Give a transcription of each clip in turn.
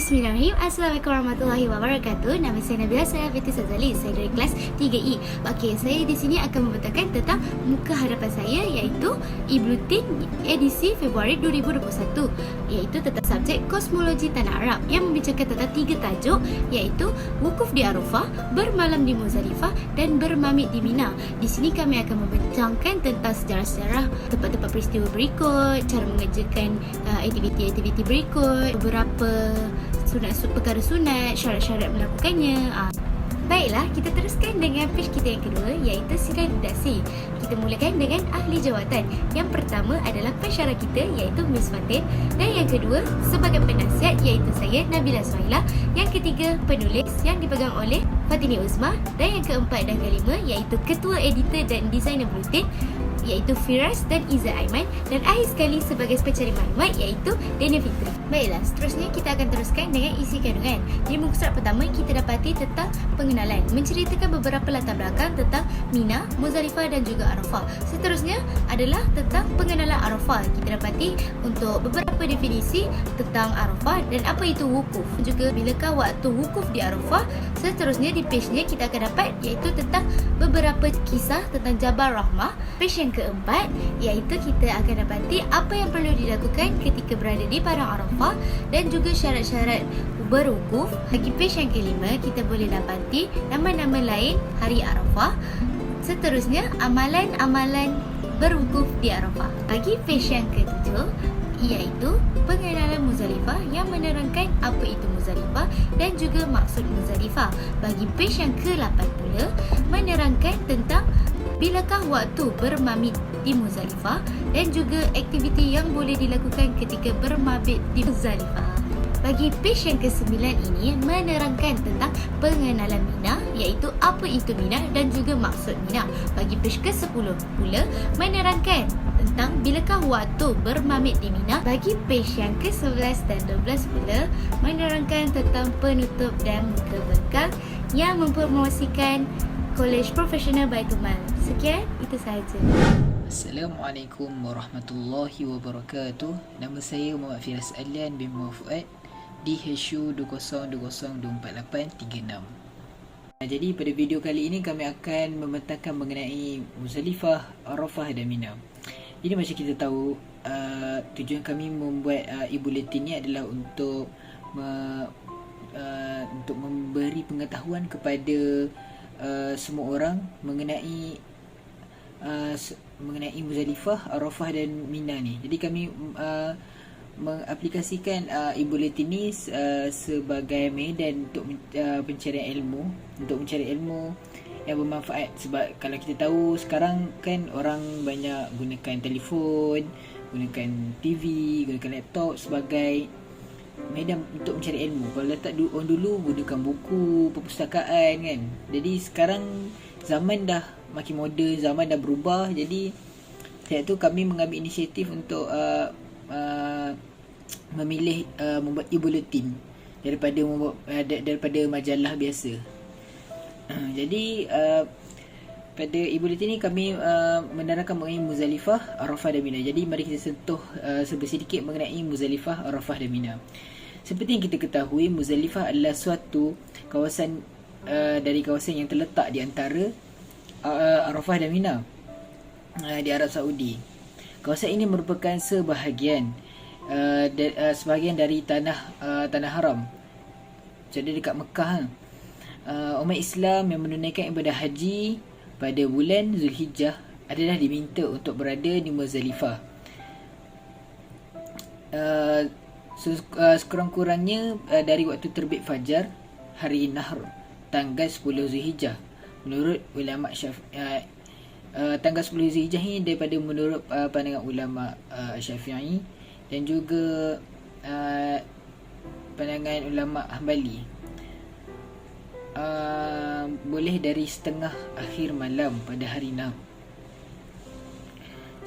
Bismillahirrahmanirrahim. Assalamualaikum warahmatullahi wabarakatuh. Nama saya Nabila, saya Fiti Sazali. Saya dari kelas 3E. Okey, saya di sini akan membentangkan tentang muka hadapan saya, iaitu e-Bulletin edisi Februari 2021, iaitu tentang subjek Kosmologi Tanah Arab yang membincangkan tentang 3 tajuk, iaitu Wukuf di Arafah, Bermalam di Muzdalifah dan Bermabit di Mina. Di sini kami akan membincangkan tentang sejarah-sejarah tempat-tempat peristiwa berikut, cara mengerjakan aktiviti-aktiviti berikut, beberapa perkara sunat, syarat-syarat melakukannya. Baiklah, kita teruskan dengan page kita yang kedua, iaitu sidang redaksi. Kita mulakan dengan ahli jawatan. Yang pertama adalah pensyarah kita, iaitu Miss Fatin. Dan yang kedua, sebagai penasihat, iaitu saya, Nabila Suhaila. Yang ketiga, penulis yang dipegang oleh Fatini Uzma. Dan yang keempat dan kelima, iaitu ketua editor dan designer bulletin, iaitu Firas dan Izzat Aiman. Dan akhir sekali sebagai pencari maklumat, iaitu Daniel Fitri. Baiklah, seterusnya kita akan teruskan dengan isi kandungan. Di muka surat pertama, kita dapati tentang pengenalan, menceritakan beberapa latar belakang tentang Mina, Muzdalifah dan juga Arafah. Seterusnya adalah tentang pengenalan Arafah. Kita dapati untuk beberapa definisi tentang Arafah dan apa itu wukuf, juga bilakah waktu wukuf di Arafah. Seterusnya di page-nya kita akan dapat iaitu tentang beberapa kisah tentang Jabal Rahmah. Page yang keempat iaitu kita akan dapati apa yang perlu dilakukan ketika berada di padang Arafah dan juga syarat-syarat berwukuf. Bagi page yang kelima, kita boleh dapati nama-nama lain hari Arafah. Seterusnya, amalan-amalan berwukuf di Arafah. Bagi page yang ketujuh, iaitu pengenalan Muzdalifah yang menerangkan apa itu Muzdalifah dan juga maksud Muzdalifah. Bagi page yang ke-8 pula, menerangkan tentang bilakah waktu bermabit di Muzdalifah dan juga aktiviti yang boleh dilakukan ketika bermabit di Muzdalifah. Bagi page yang ke-9 ini menerangkan tentang pengenalan Mina, iaitu apa itu Mina dan juga maksud Mina. Bagi page ke-10 pula menerangkan tentang bilakah waktu bermabit di Mina. Bagi page yang ke-11 dan 12 pula menerangkan tentang penutup dan muka belakang yang mempromosikan Kolej Profesional Baitul Mal. Sekian, itu sahaja. Assalamualaikum warahmatullahi wabarakatuh. Nama saya Muhammad Firas Alian bin Muhammad Fuad, DHU 20024836. Jadi pada video kali ini kami akan membentangkan mengenai Muzdalifah, Arafah dan Mina. Jadi macam kita tahu, tujuan kami membuat e-bulletin ni adalah untuk memberi pengetahuan kepada semua orang mengenai Muzdalifah, Arafah dan Mina ni. Jadi kami mengaplikasikan e-bulletin ni sebagai medan untuk pencarian ilmu, untuk mencari ilmu yang bermanfaat. Sebab kalau kita tahu sekarang kan orang banyak gunakan telefon, gunakan TV, gunakan laptop sebagai medan untuk mencari ilmu. Kalau letak orang dulu gunakan buku, perpustakaan kan. Jadi sekarang zaman dah makin moden, zaman dah berubah. Jadi saat tu kami mengambil inisiatif untuk memilih membuat e-bulletin daripada majalah biasa. Jadi pada e-bulletin ni kami menerangkan mengenai Muzdalifah, Arafah dan Mina. Jadi mari kita sentuh sedikit mengenai Muzdalifah, Arafah dan Mina. Seperti yang kita ketahui, Muzdalifah adalah suatu kawasan dari kawasan yang terletak di antara Arafah dan Mina di Arab Saudi. Kawasan ini merupakan sebahagian dari tanah haram. Jadi dekat Mekah. Umat Islam yang menunaikan ibadah haji pada bulan Zulhijjah adalah diminta untuk berada di Muzdalifah. Sekurang-kurangnya dari waktu terbit fajar hari Nahr tanggal 10 Zulhijjah. Menurut ulama tanggal 10 Zulhijjah ni daripada menurut pandangan ulama Syafi'i dan juga pandangan ulama Hambali. Boleh dari setengah akhir malam pada hari Nahr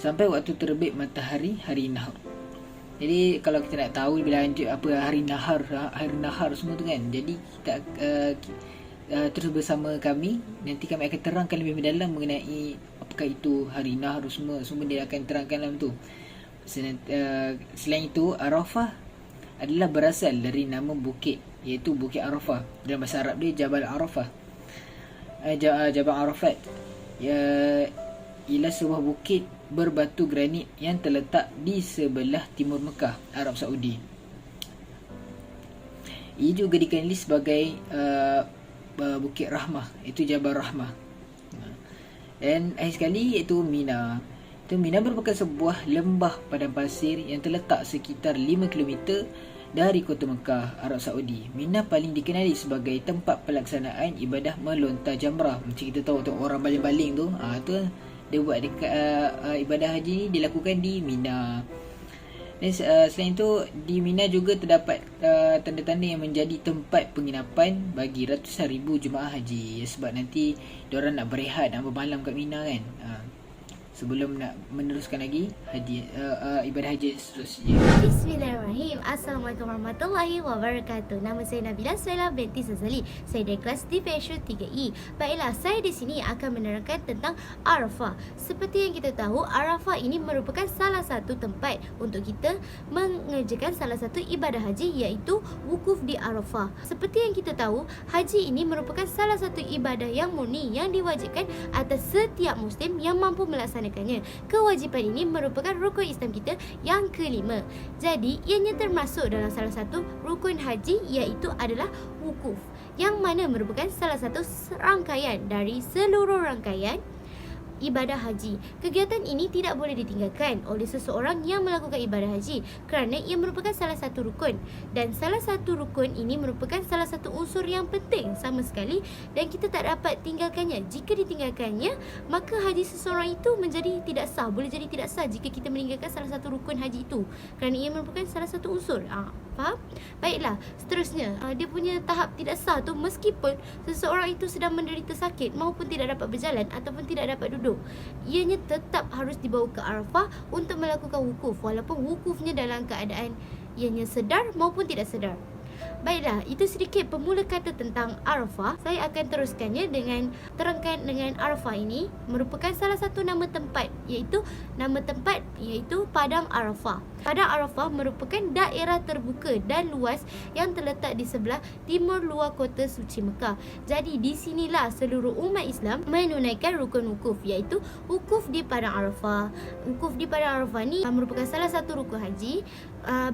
sampai waktu terbit matahari hari Nahr. Jadi kalau kita nak tahu lebih lanjut apa hari Nahar semua tu kan, jadi kita terus bersama kami. Nanti kami akan terangkan lebih mendalam mengenai apakah itu hari Nahar semua dia akan terangkan dalam tu. Selain itu, Arafah adalah berasal dari nama bukit, iaitu Bukit Arafah. Dalam bahasa Arab dia Jabal Arafah. Jabal Arafat ialah sebuah bukit berbatu granit yang terletak di sebelah timur Mekah, Arab Saudi. Ia juga dikenali sebagai Bukit Rahmah, itu Jabal Rahmah. Dan akhir sekali iaitu Mina. Mina merupakan sebuah lembah padang pasir yang terletak sekitar 5 km dari kota Mekah, Arab Saudi. Mina paling dikenali sebagai tempat pelaksanaan ibadah melontar jamrah. Macam kita tahu orang baling-baling tu, tu dia buat dekat ibadah haji ni dilakukan di Mina. Dan selain itu, di Mina juga terdapat tanda-tanda yang menjadi tempat penginapan bagi ratusan ribu jemaah haji. Sebab nanti diorang nak berehat, nak bermalam kat Mina kan. Sebelum nak meneruskan lagi ibadah haji seterusnya. Bismillahirrahmanirrahim. Assalamualaikum warahmatullahi wabarakatuh. Nama saya Nabila Suhaila binti Sazali. Saya dari kelas DPSU 3E. Baiklah, saya di sini akan menerangkan tentang Arafah. Seperti yang kita tahu, Arafah ini merupakan salah satu tempat untuk kita mengerjakan salah satu ibadah haji, iaitu wukuf di Arafah. Seperti yang kita tahu, haji ini merupakan salah satu ibadah yang murni yang diwajibkan atas setiap muslim yang mampu melaksanakannya. Kewajipan ini merupakan rukun Islam kita yang kelima. Jadi, ianya termasuk dalam salah satu rukun haji, iaitu adalah wukuf, yang mana merupakan salah satu rangkaian dari seluruh rangkaian ibadah haji. Kegiatan ini tidak boleh ditinggalkan oleh seseorang yang melakukan ibadah haji kerana ia merupakan salah satu rukun, dan salah satu rukun ini merupakan salah satu unsur yang penting sama sekali dan kita tak dapat tinggalkannya. Jika ditinggalkannya, maka haji seseorang itu menjadi tidak sah, boleh jadi tidak sah jika kita meninggalkan salah satu rukun haji itu kerana ia merupakan salah satu unsur. Faham? Baiklah, seterusnya dia punya tahap tidak sah tu meskipun seseorang itu sedang menderita sakit maupun tidak dapat berjalan ataupun tidak dapat duduk, ianya tetap harus dibawa ke Arafah untuk melakukan wukuf, walaupun wukufnya dalam keadaan ianya sedar maupun tidak sedar. Baiklah, itu sedikit pemula kata tentang Arafah. Saya akan teruskannya dengan terangkan dengan Arafah ini merupakan salah satu nama tempat, iaitu Padang Arafah. Padang Arafah merupakan daerah terbuka dan luas yang terletak di sebelah timur luar kota suci Mekah. Jadi di sinilah seluruh umat Islam menunaikan rukun wukuf, iaitu wukuf di Padang Arafah. Wukuf di Padang Arafah ni merupakan salah satu rukun haji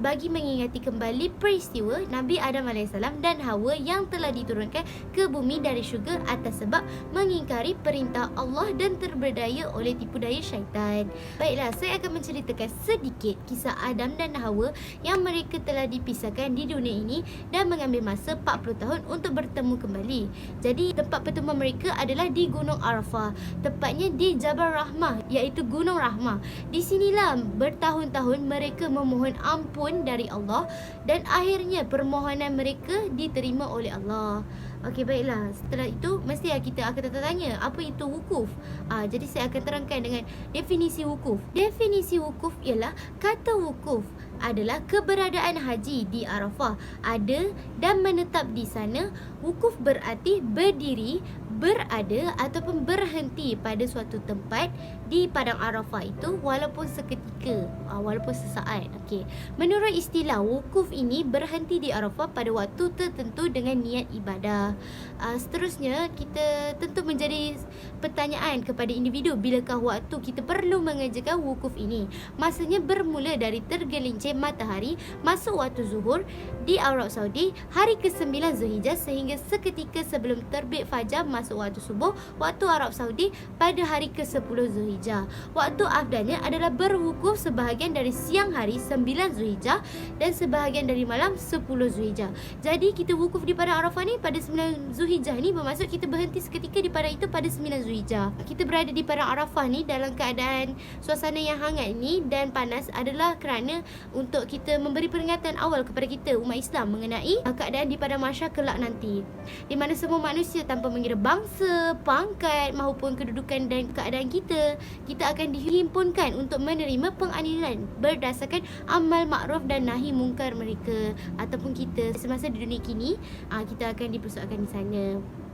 bagi mengingati kembali peristiwa Nabi Adam AS dan Hawa yang telah diturunkan ke bumi dari syurga atas sebab mengingkari perintah Allah dan terberdaya oleh tipu daya syaitan. Baiklah, saya akan menceritakan sedikit kisah Adam dan Hawa yang mereka telah dipisahkan di dunia ini dan mengambil masa 40 tahun untuk bertemu kembali. Jadi tempat pertemuan mereka adalah di Gunung Arafah, tepatnya di Jabal Rahmah, iaitu Gunung Rahmah. Di sinilah bertahun-tahun mereka memohon ampun dari Allah dan akhirnya permohonan mereka diterima oleh Allah. Okey, baiklah. Setelah itu mesti kita akan tertanya apa itu wukuf. Jadi saya akan terangkan dengan definisi wukuf. Definisi wukuf ialah kata wukuf adalah keberadaan haji di Arafah ada dan menetap di sana. Wukuf berarti berdiri, berada ataupun berhenti pada suatu tempat di Padang Arafah itu walaupun seketika, walaupun sesaat. Okey. Menurut istilah, wukuf ini berhenti di Arafah pada waktu tertentu dengan niat ibadah. Seterusnya, kita tentu menjadi pertanyaan kepada individu, bilakah waktu kita perlu mengerjakan wukuf ini? Masanya bermula dari tergelincir matahari masuk waktu zuhur di Arab Saudi hari ke-9 Zulhijjah sehingga seketika sebelum terbit fajar masuk waktu subuh waktu Arab Saudi pada hari ke-10 Zulhijjah. Waktu afdalnya adalah berwukuf sebahagian dari siang hari 9 Zulhijjah dan sebahagian dari malam 10 Zulhijjah. Jadi kita wukuf di Padang Arafah ni pada 9 Zulhijjah ni bermaksud kita berhenti seketika di padang itu pada 9 Zulhijjah. Kita berada di Padang Arafah ni dalam keadaan suasana yang hangat ni dan panas adalah kerana untuk kita memberi peringatan awal kepada kita umat Islam mengenai keadaan di padang mahsyar kelak nanti, di mana semua manusia tanpa mengira bangsa, pangkat maupun kedudukan dan keadaan kita akan dihimpunkan untuk menerima penganilan berdasarkan amal makruf dan nahi mungkar mereka ataupun kita semasa di dunia kini. Kita akan dipersoalkan di sana.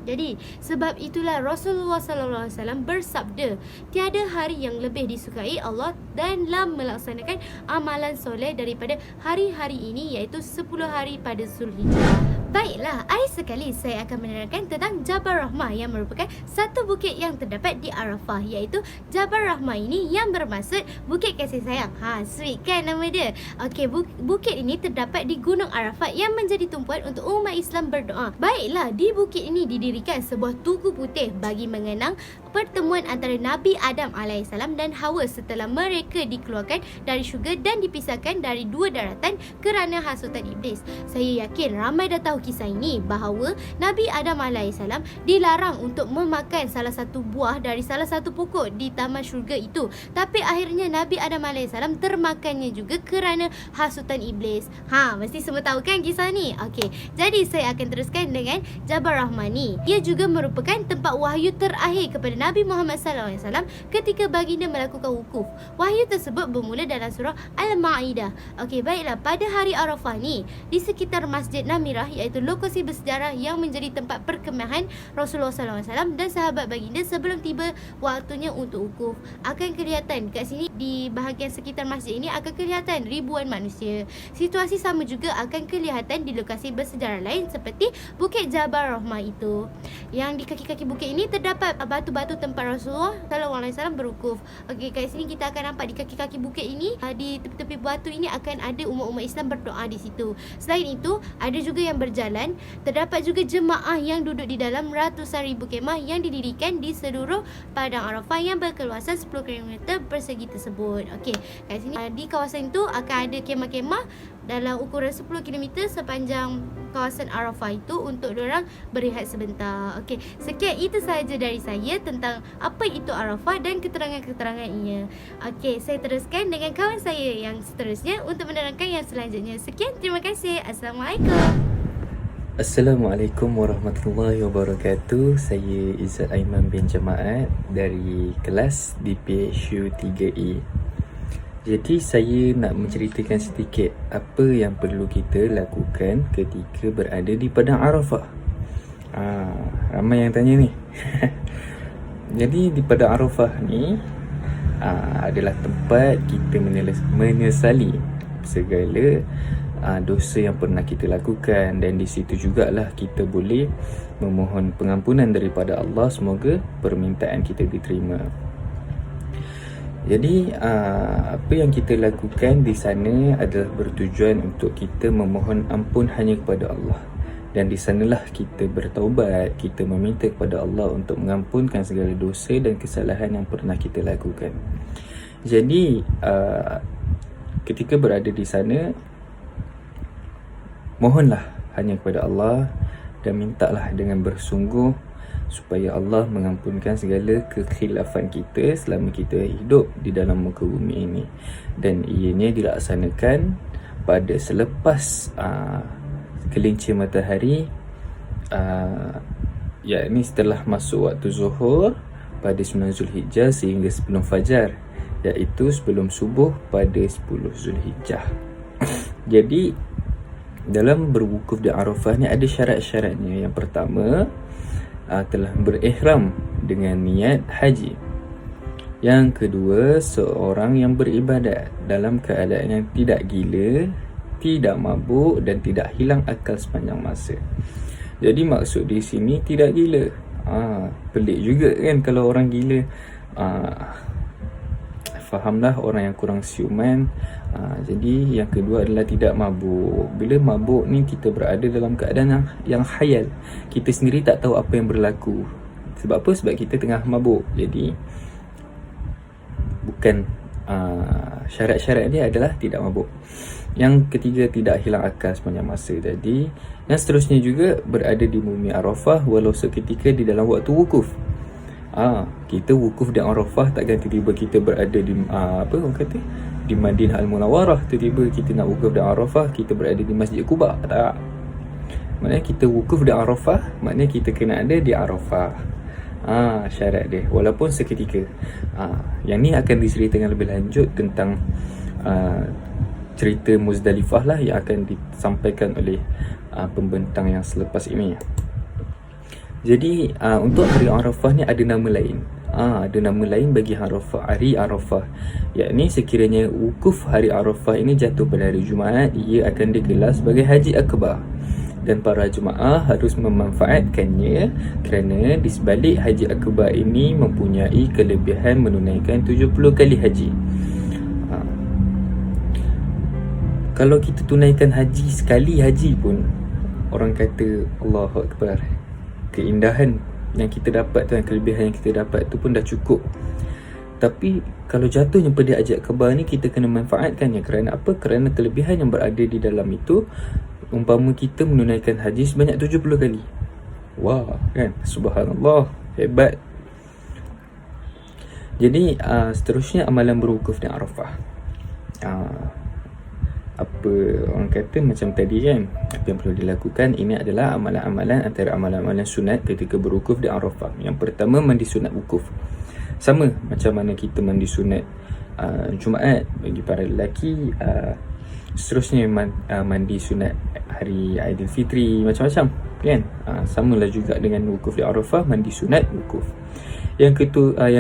Jadi sebab itulah Rasulullah sallallahu alaihi wasallam bersabda, tiada hari yang lebih disukai Allah dan dalam melaksanakan amalan soleh daripada hari-hari ini, iaitu 10 hari pada Zulhijjah. Baiklah, akhir sekali saya akan menerangkan tentang Jabal Rahmah yang merupakan satu bukit yang terdapat di Arafah, iaitu Jabal Rahmah ini yang bermaksud Bukit Kasih Sayang. Sweet kan nama dia? Okey, bukit ini terdapat di Gunung Arafat yang menjadi tumpuan untuk umat Islam berdoa. Baiklah, di bukit ini didirikan sebuah tugu putih bagi mengenang pertemuan antara Nabi Adam AS dan Hawa setelah mereka dikeluarkan dari syurga dan dipisahkan dari dua daratan kerana hasutan iblis. Saya yakin ramai dah tahu kisah ini, bahawa Nabi Adam AS dilarang untuk memakan salah satu buah dari salah satu pokok di taman syurga itu. Tapi akhirnya Nabi Adam AS termakannya juga kerana hasutan iblis. Mesti semua tahu kan kisah ni? Okey, jadi saya akan teruskan dengan Jabal Rahmah ni. Ia juga merupakan tempat wahyu terakhir kepada Nabi Muhammad SAW ketika baginda melakukan wukuf. Wahyu tersebut bermula dalam surah Al-Ma'idah. Okey, baiklah, pada hari Arafah ni, di sekitar Masjid Namirah, iaitu lokasi bersejarah yang menjadi tempat perkemahan Rasulullah SAW dan sahabat baginda sebelum tiba waktunya untuk wukuf, akan kelihatan kat sini di bahagian sekitar masjid ini akan kelihatan ribuan manusia. Situasi sama juga akan kelihatan di lokasi bersejarah lain seperti Bukit Jabal Rahmah itu. Yang di kaki-kaki bukit ini terdapat batu-batu tempat Rasulullah SAW berwukuf. Okey, kat sini kita akan nampak di kaki-kaki bukit ini, di tepi-tepi batu ini akan ada umat-umat Islam berdoa di situ. Selain itu, ada juga yang berjalan. Terdapat juga jemaah yang duduk di dalam ratusan ribu kemah yang didirikan di seluruh padang Arafah yang berkeluasan 10 km persegi tersebut. Okey, kat sini di kawasan itu akan ada kemah-kemah dalam ukuran 10 km sepanjang kawasan Arafah itu untuk diorang berehat sebentar. Okey, sekian itu sahaja dari saya tentang apa itu Arafah dan keterangan-keterangannya. Okey, saya teruskan dengan kawan saya yang seterusnya untuk menerangkan yang selanjutnya. Sekian, terima kasih. Assalamualaikum. Assalamualaikum warahmatullahi wabarakatuh. Saya Izzat Aiman bin Jamaat dari kelas DPHU 3E. Jadi saya nak menceritakan sedikit apa yang perlu kita lakukan ketika berada di Padang Arafah. Ramai yang tanya ni. Jadi di Padang Arafah ni adalah tempat kita menyesali segala dosa yang pernah kita lakukan, dan di situ jugalah kita boleh memohon pengampunan daripada Allah, semoga permintaan kita diterima. Jadi apa yang kita lakukan di sana adalah bertujuan untuk kita memohon ampun hanya kepada Allah, dan di sanalah kita bertaubat, kita meminta kepada Allah untuk mengampunkan segala dosa dan kesalahan yang pernah kita lakukan. Jadi ketika berada di sana, mohonlah hanya kepada Allah dan mintalah dengan bersungguh supaya Allah mengampunkan segala kekhilafan kita selama kita hidup di dalam muka bumi ini, dan ianya dilaksanakan pada selepas gelincir matahari, yakni setelah masuk waktu zuhur pada 9 Zulhijjah sehingga sebelum fajar, iaitu sebelum subuh pada 10 Zulhijjah. Jadi dalam berwukuf di Arafah ni ada syarat-syaratnya. Yang pertama, telah berihram dengan niat haji. Yang kedua, seorang yang beribadat dalam keadaan yang tidak gila, tidak mabuk dan tidak hilang akal sepanjang masa. Jadi maksud di sini tidak gila. Pelik juga kan kalau orang gila. Fahamlah orang yang kurang siuman. Jadi yang kedua adalah tidak mabuk. Bila mabuk ni kita berada dalam keadaan yang khayal. Kita sendiri tak tahu apa yang berlaku. Sebab apa? Sebab kita tengah mabuk. Jadi bukan syarat-syarat dia adalah tidak mabuk. Yang ketiga, tidak hilang akal sepanjang masa. Jadi yang seterusnya juga berada di bumi Arafah walau seketika di dalam waktu wukuf. Kita wukuf di Arafah, takkan tiba-tiba kita berada di di Madinah Al-Munawwarah, tiba-tiba kita nak wukuf di Arafah, kita berada di Masjid Quba. Tak. Maknanya kita wukuf di Arafah, maknanya kita kena ada di Arafah. Syarat dia walaupun seketika. Yang ni akan diceritakan lebih lanjut tentang cerita Muzdalifah lah, yang akan disampaikan oleh pembentang yang selepas ini. Jadi untuk hari Arafah ni ada nama lain. Ada nama lain bagi hari Arafah. Yakni sekiranya wukuf hari Arafah ini jatuh pada hari Jumaat, ia akan digelar sebagai Haji Akbar. Dan para jemaah harus memanfaatkannya kerana di sebalik Haji Akbar ini mempunyai kelebihan menunaikan 70 kali haji. Kalau kita tunaikan haji sekali haji pun, orang kata Allahu Akbar, keindahan yang kita dapat tu, kelebihan yang kita dapat tu pun dah cukup. Tapi kalau jatuhnya pada Haji Akbar ni, kita kena manfaatkannya. Kerana apa? Kerana kelebihan yang berada di dalam itu, umpama kita menunaikan haji sebanyak 70 kali. Wah, kan? Subhanallah, hebat. Jadi seterusnya amalan berwukuf di Arafah. Apa orang kata macam tadi kan, apa yang perlu dilakukan, ini adalah amalan-amalan antara amalan-amalan sunat ketika berwukuf di Arafah. Yang pertama, mandi sunat wukuf. Sama macam mana kita mandi sunat Jumaat bagi para lelaki, seterusnya mandi sunat hari Aidilfitri, macam-macam kan. Samalah juga dengan wukuf di Arafah, mandi sunat wukuf. Yang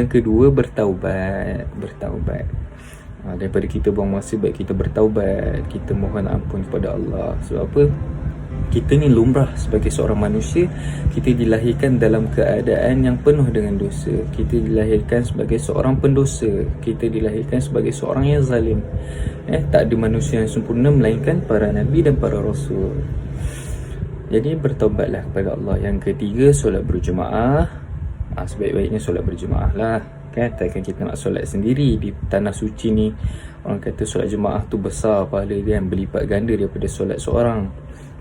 kedua, bertaubat. Daripada kita buang masa, baik kita bertaubat, kita mohon ampun kepada Allah. Sebab apa? Kita ni lumrah sebagai seorang manusia, kita dilahirkan dalam keadaan yang penuh dengan dosa. Kita dilahirkan sebagai seorang pendosa, kita dilahirkan sebagai seorang yang zalim. Tak ada manusia yang sempurna melainkan para nabi dan para rasul. Jadi bertaubatlah kepada Allah. Yang ketiga, solat berjemaah. Sebaik-baiknya solat berjemaah lah kan. Takkan kita nak solat sendiri di tanah suci ni. Orang kata solat jemaah tu besar pahala kan, berlipat ganda daripada solat seorang.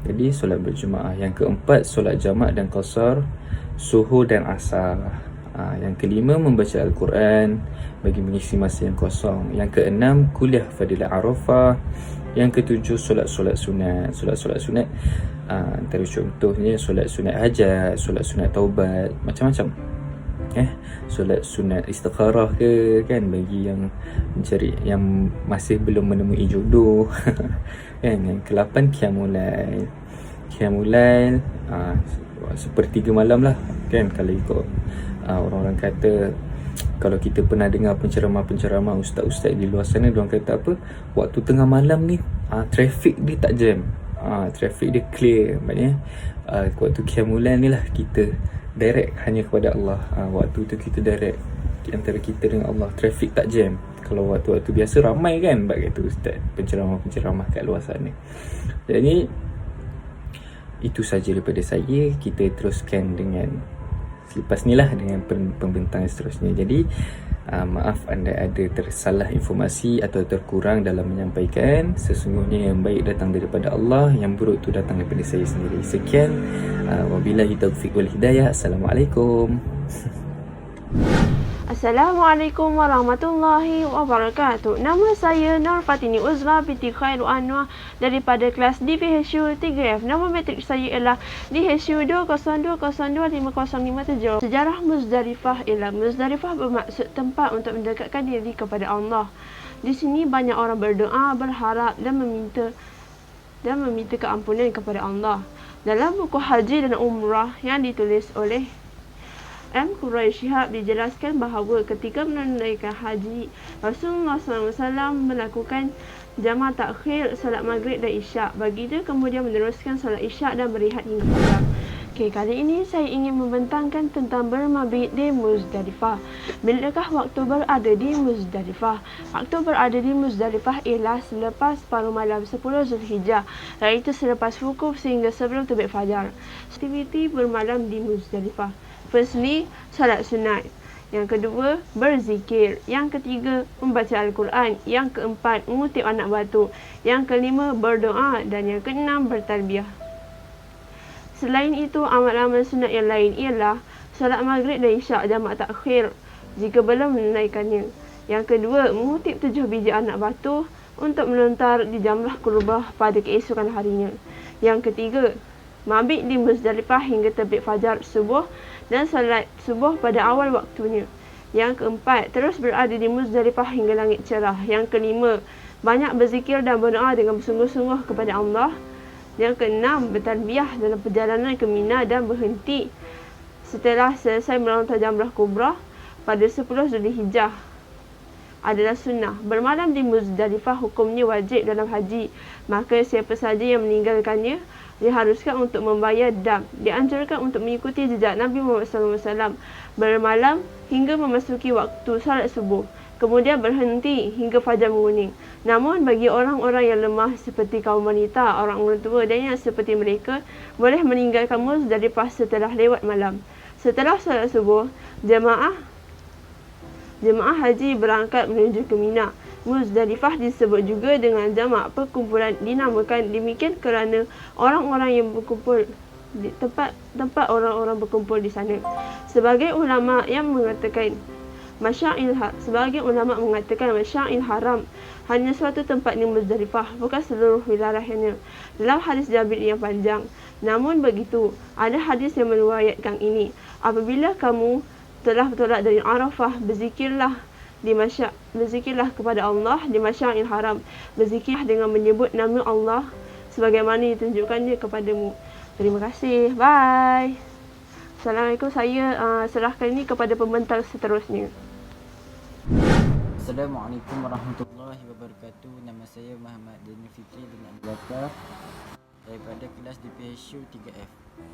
Jadi solat berjemaah. Yang keempat, solat jamak dan qasar Zuhur dan Asar. Yang kelima, membaca Al-Quran bagi mengisi masa yang kosong. Yang keenam, kuliah Fadilah Arafah. Yang ketujuh, solat-solat sunat. Solat-solat sunat antara contohnya solat sunat hajat, solat sunat taubat, macam-macam. Solat sunat istikharah ke kan, bagi yang mencari, yang masih belum menemui jodoh kan. Yang ke-8, Qiyamul Lail sepertiga malam lah kan. Kalau ikut orang-orang kata, kalau kita pernah dengar penceramah-penceramah ustaz-ustaz di luar sana, diorang kata apa, waktu tengah malam ni trafik dia tak jam, trafik dia clear. Maknanya waktu Qiyamul Lail ni lah kita direct hanya kepada Allah. Waktu tu kita direct antara kita dengan Allah, trafik tak jam. Kalau waktu-waktu biasa ramai kan, bab kata ustaz, penceramah-penceramah kat luar sana. Jadi itu saja daripada saya. Kita teruskan dengan selepas ni lah, dengan pembentangan seterusnya. Jadi maaf anda ada tersalah informasi atau terkurang dalam menyampaikan. Sesungguhnya yang baik datang daripada Allah, yang buruk tu datang daripada saya sendiri. Sekian, wabillahi taufiq wal hidayah. Assalamualaikum. Assalamualaikum warahmatullahi wabarakatuh. Nama saya Nur Fatini Uzra binti Khairul Anwar daripada kelas DPHU 3F. Nama matrik saya ialah DHU 202025057. Sejarah Muzdalifah ialah Muzdalifah bermaksud tempat untuk mendekatkan diri kepada Allah. Di sini banyak orang berdoa, berharap dan meminta keampunan kepada Allah. Dalam buku Haji dan Umrah yang ditulis oleh M. Quraish Shihab dijelaskan bahawa ketika menunaikan haji, Rasulullah SAW melakukan jamak takhir salat maghrib dan isyak. Baginda kemudian meneruskan salat isyak dan berehat hingga fajar. Kali ini saya ingin membentangkan tentang bermabit di Muzdalifah. Bilakah waktu berada di Muzdalifah? Waktu berada di Muzdalifah ialah selepas paruh malam 10 Zulhijjah, iaitu selepas wukuf sehingga sebelum terbit fajar. Aktiviti bermalam di Muzdalifah. Firstly, salat sunat. Yang kedua, berzikir. Yang ketiga, membaca Al-Quran. Yang keempat, mengutip anak batu. Yang kelima, berdoa. Dan yang keenam, bertalbiyah. Selain itu, amal-amal sunat yang lain ialah salat maghrib dan isyak jamak takhir jika belum menunaikannya. Yang kedua, mengutip 7 biji anak batu untuk melontar di jamrah kurbah pada keesokan harinya. Yang ketiga, mabit di Muzdalifah hingga terbit fajar subuh dan salat subuh pada awal waktunya. Yang keempat, terus berada di Muzdalifah hingga langit cerah. Yang kelima, banyak berzikir dan berdoa dengan bersungguh-sungguh kepada Allah. Yang keenam, bertalbiyah dalam perjalanan ke Mina dan berhenti setelah selesai melontar jamrah kubra pada 10 Zulhijjah adalah sunnah. Bermalam di Muzdalifah hukumnya wajib dalam haji. Maka siapa sahaja yang meninggalkannya diharuskan untuk membayar dam. Dianjurkan untuk mengikuti jejak Nabi Muhammad SAW, bermalam hingga memasuki waktu salat subuh, kemudian berhenti hingga fajar menguning. Namun bagi orang-orang yang lemah seperti kaum wanita, orang-orang tua dan yang seperti mereka, boleh meninggalkan Muzdalifah setelah lewat malam. Setelah salat subuh, jemaah haji berangkat menuju ke Mina. Muzdalifah disebut juga dengan jamak perkumpulan, dinamakan demikian kerana orang-orang yang berkumpul di tempat orang-orang berkumpul di sana. Sebagai ulama mengatakan Masya'il Haram hanya suatu tempat di Muzdalifah, bukan seluruh wilayahnya. Dalam hadis Jabir yang panjang, namun begitu, ada hadis yang meriwayatkan ini: apabila kamu telah bertolak dari Arafah, berzikirlah kepada Allah di Masya'il Haram. Berzikirlah dengan menyebut nama Allah sebagaimana ditunjukkannya kepadamu. Terima kasih. Bye. Assalamualaikum. Saya serahkan ini kepada pembentang seterusnya. Assalamualaikum warahmatullahi wabarakatuh. Nama saya Muhammad Daniel Fitri bin Abdul Bakar daripada kelas DPSU 3F,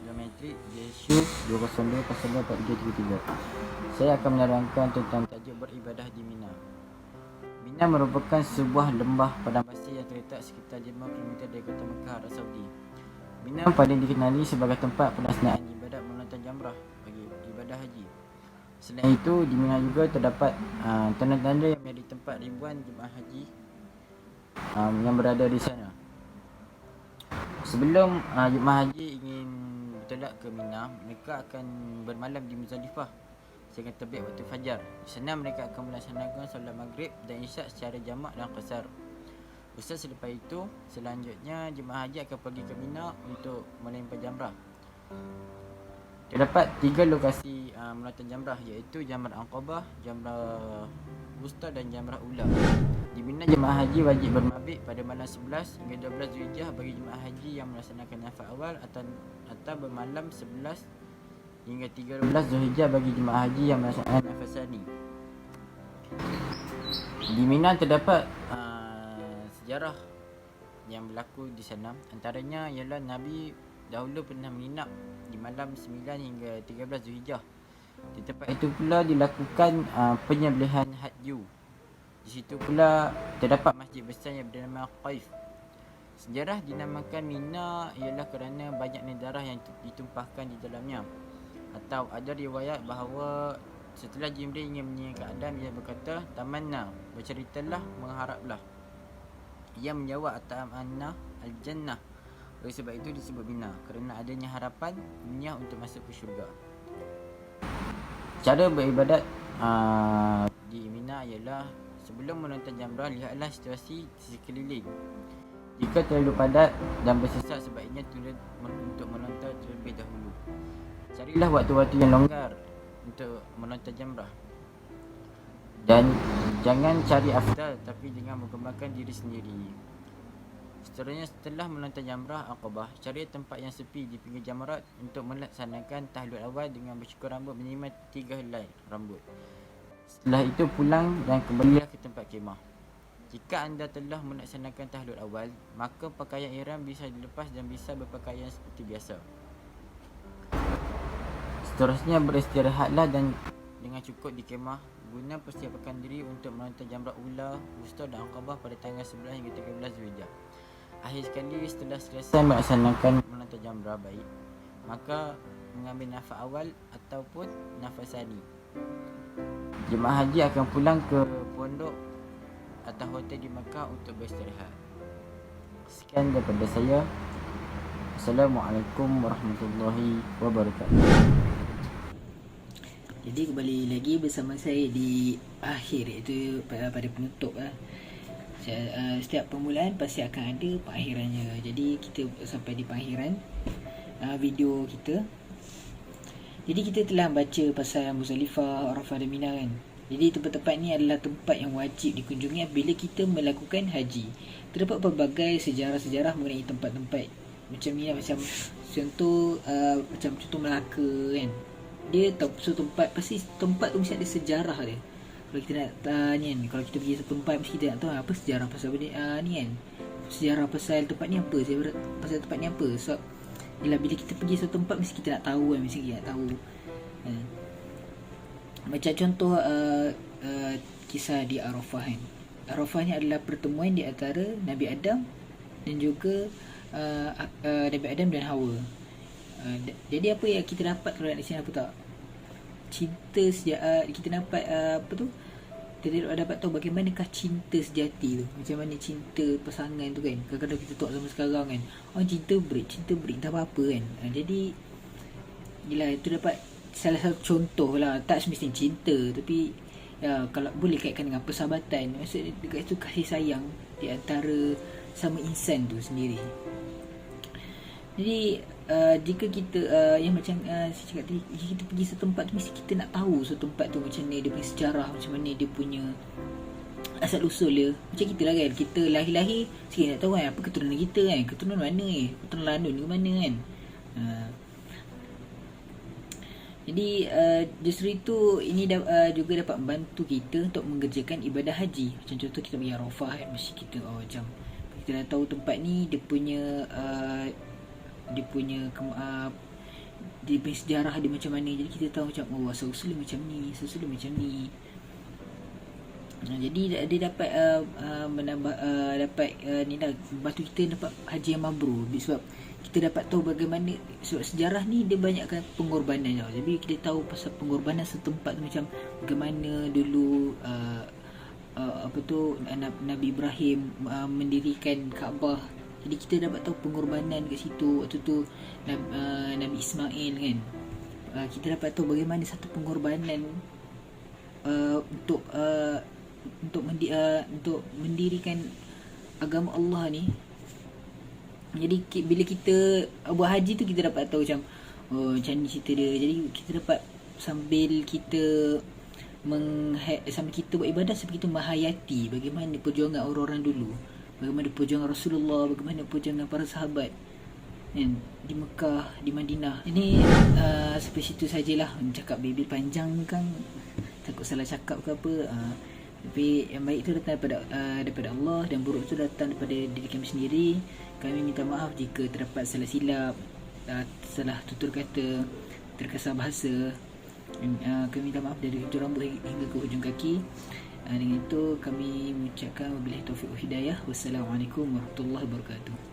Geometri DPSU 202-02-4333. Saya akan menerangkan tentang tajuk beribadah di Mina. Mina merupakan sebuah lembah padang pasir yang terletak sekitar 5 km dari kota Mekah, Arab Saudi. Mina paling dikenali sebagai tempat pelaksanaan ibadat melontar jamrah bagi ibadah haji. Selain itu, di Mina juga terdapat tanda-tanda yang menjadi tempat ribuan jemaah haji yang berada di sana. Sebelum jemaah haji ingin bertolak ke Mina, mereka akan bermalam di Muzdalifah sehingga terbit waktu fajar. Di sana mereka akan melaksanakan solat maghrib dan isyak secara jamak dan qasar. Usai selepas itu, selanjutnya jemaah haji akan pergi ke Mina untuk melempar jamrah. Terdapat 3 lokasi melontar jamrah, iaitu Jamrah Aqabah, Jamrah Wusta dan Jamrah Ula. Di Mina, jemaah haji wajib bermabit pada malam 11 hingga 12 Zulhijjah bagi jemaah haji yang melaksanakan nafas awal, atau bermalam 11 hingga 13 Zulhijjah bagi jemaah haji yang melaksanakan nafas sani. Di Mina terdapat sejarah yang berlaku di sana. Antaranya ialah Nabi dahulu pernah menginap di malam 9 hingga 13 Zulhijjah. Di tempat itu pula dilakukan penyembelihan hadyu. Di situ pula terdapat masjid besar yang bernama Qaif. Sejarah dinamakan Mina ialah kerana banyaknya darah yang ditumpahkan di dalamnya. Atau ada riwayat bahawa setelah Jibril ingin menyanyikan Adam, ia berkata, "Tamanna, berceritalah, mengharaplah." Ia menjawab, "Atamanna al-jannah." Oleh sebab itu disebut Mina, kerana adanya harapan niat untuk masuk ke syurga. Cara beribadat di Mina ialah sebelum melontar jamrah, lihatlah situasi di sekeliling. Jika terlalu padat dan bersesak, sebaiknya tunda untuk melontar terlebih dahulu. Carilah waktu-waktu yang longgar untuk melontar jamrah. Dan jangan cari afdal, tapi jangan mengembangkan diri sendiri. Seterusnya, setelah melontar jamrah Aqabah, cari tempat yang sepi di pinggir jamrat untuk melaksanakan tahlul awal dengan bercukur rambut minimal 3 helai rambut. Setelah itu pulang dan kembalilah ke tempat kemah. Jika anda telah melaksanakan tahlul awal, maka pakaian ihram bisa dilepas dan bisa berpakaian seperti biasa. Seterusnya, beristirahatlah dan dengan cukup di kemah. Guna persiapkan diri untuk melontar jamrat Ula, Wusta dan Aqabah pada tanggal 11 hingga 13 Zulhijjah. Akhir sekali, setelah selesai melaksanakan melontar jamrah baik, maka mengambil nafas awal ataupun nafas sani. Jemaah haji akan pulang ke pondok atau hotel di Makkah untuk beristirahat. Sekian daripada saya. Assalamualaikum warahmatullahi wabarakatuh. Jadi kembali lagi bersama saya di akhir, iaitu pada penutup lah. Setiap permulaan pasti akan ada pengakhirannya. Jadi kita sampai di pengakhiran video kita. Jadi kita telah baca pasal Muzdalifah, Arafah dan Mina kan. Jadi tempat-tempat ni adalah tempat yang wajib dikunjungi bila kita melakukan haji. Terdapat pelbagai sejarah-sejarah mengenai tempat-tempat macam ni, macam contoh Melaka kan. dia tahu suatu tempat, pasti tempat tu mesti ada sejarah dia. Kalau kita nak ni kan, kalau kita pergi satu tempat mesti kita nak tahu apa sejarah pasal ni kan. Sejarah pasal tempat ni apa, sejarah pasal tempat ni apa. So bila kita pergi satu tempat mesti kita nak tahu kan, mesti kita nak tahu. Macam contoh kisah di Arafah kan. Arafah ni adalah pertemuan di antara Nabi Adam dan juga Nabi Adam dan Hawa. Jadi apa yang kita dapat kalau nak sini apa tak? Cinta sejati. Kita dapat apa tu? Kita dapat tahu bagaimanakah cinta sejati tu. Macam mana cinta pasangan tu kan. Kadang-kadang kita tengok zaman sekarang kan, cinta break tak apa-apa kan. Jadi yelah, itu dapat salah satu contoh lah. Tak semestinya cinta, tapi ya, kalau boleh kaitkan dengan persahabatan. Maksud dekat itu kasih sayang di antara sama insan tu sendiri. Jadi jika kita yang macam saya cakap tadi, jika kita pergi satu tempat tu, mesti kita nak tahu satu tempat tu macam mana dia punya sejarah, macam mana dia punya asal usul dia. Macam kita lah kan, kita lahir-lahir sikit nak tahu kan apa keturunan kita kan, keturunan mana ni, keturunan Landun ke mana kan. Jadi justru itu ini juga dapat membantu kita untuk mengerjakan ibadah haji. Macam contoh kita pergi Arafah kan, mesti kita macam kita dah tahu tempat ni dia punya sejarah dia macam mana. Jadi kita tahu macam asal-usul macam ni, asal-usul macam ni. Jadi dia dapat menambah ni dah membantu kita dapat haji yang mabrur. Sebab kita dapat tahu bagaimana, sebab sejarah ni dia banyakkan pengorbanan tau. Jadi kita tahu pasal pengorbanan setempat tu, macam bagaimana dulu Nabi Ibrahim mendirikan Kaabah. Jadi kita dapat tahu pengorbanan kat situ. Waktu tu Nabi Ismail kan, kita dapat tahu bagaimana satu pengorbanan untuk mendirikan agama Allah ni. Jadi bila kita buat haji tu, kita dapat tahu macam ni cerita dia. Jadi kita dapat sambil kita buat ibadah, sambil kita menghayati bagaimana perjuangan orang-orang dulu, bagaimana perjuangan Rasulullah, bagaimana perjuangan para sahabat kan, di Mekah, di Madinah. Ini sampai situ sajalah. Cakap baby panjang kan, takut salah cakap ke apa. Tapi yang baik itu datang daripada Allah, dan buruk itu datang daripada diri kami sendiri. Kami minta maaf jika terdapat salah silap, salah tutur kata, terkesar bahasa. Kami minta maaf dari hujung rambut hingga ke hujung kaki. Dengan itu kami mengucapkan wabillahi taufiq wal hidayah. Wassalamualaikum warahmatullahi wabarakatuh.